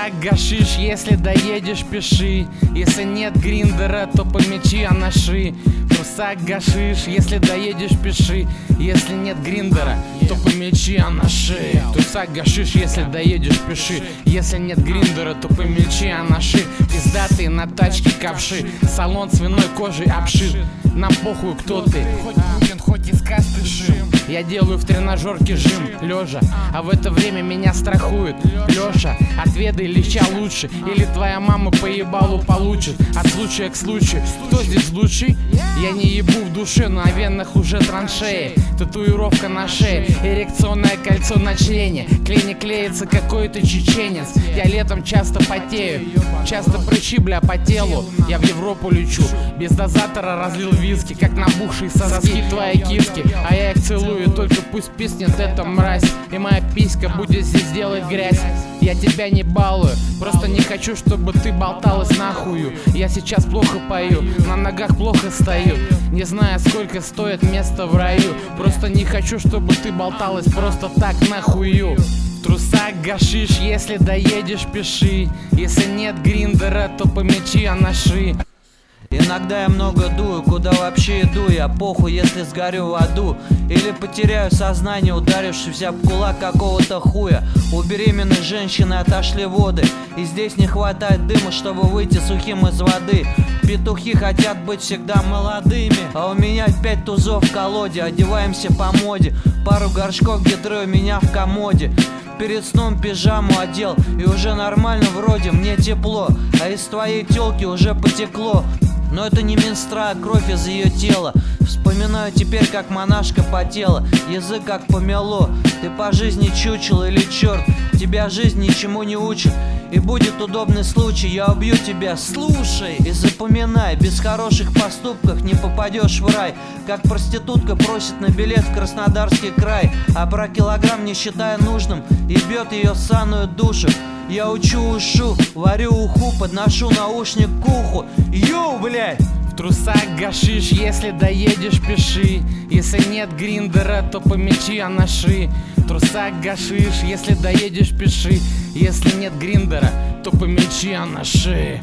трусах гашиш, если доедешь, пиши. Если нет гриндера, то помечи анаши. В трусах гашиш, если доедешь, пиши. Если нет гриндера, то помечи анаши. В трусах гашиш, если доедешь, пиши. Если нет гриндера, то помечи анаши. Пиздатые на тачке ковши, салон свиной кожей обшит. Нам похуй, кто ты, хоть из касты жим. Я делаю в тренажерке жим, лежа, а в это время меня страхует Леша, отведай леща лучше, или твоя мама по ебалу получит. От случая к случаю, кто здесь лучший? Я не ебу в душе, но на венах уже траншеи. Татуировка на шее, эрекционное кольцо на члене. Клей не клеится какой-то чеченец. Я летом часто потею, часто прыщи, бля, по телу. Я в Европу лечу, без дозатора разлил виски, как набухшие соски твои киски. А я их целую, только пусть писнет эта мразь. И моя писька будет здесь делать грязь. Я тебя не балую, просто не хочу, чтобы ты болталась нахую. Я сейчас плохо пою, на ногах плохо стою. Не знаю, сколько стоит место в раю. Просто не хочу, чтобы ты болталась просто так нахую. В трусах гашиш, если доедешь, пиши. Если нет гриндера, то помечи анаши. Иногда я много дую, куда вообще иду я, похуй, если сгорю в аду. Или потеряю сознание, ударившись об кулак какого-то хуя. У беременной женщины отошли воды, и здесь не хватает дыма, чтобы выйти сухим из воды. Петухи хотят быть всегда молодыми, а у меня 5 тузов в колоде. Одеваемся по моде, пару горшков гидры у меня в комоде. Перед сном пижаму одел, и уже нормально вроде, мне тепло. А из твоей тёлки уже потекло. Но это не менструа, а кровь из ее тела. Вспоминаю теперь, как монашка потела, язык как помело. Ты по жизни чучело или черт, тебя жизнь ничему не учит. И будет удобный случай, я убью тебя, слушай. И запоминай, без хороших поступков не попадешь в рай. Как проститутка просит на билет в Краснодарский край, а про килограмм не считая нужным, ебет ее ссаную душу. Я учу ушу, варю уху, подношу наушник к уху. Йоу, блядь! В трусах гашиш, если доедешь, пиши. Если нет гриндера, то помечи анаши. В трусах гашиш, если доедешь, пиши. Если нет гриндера, то помечи анаши.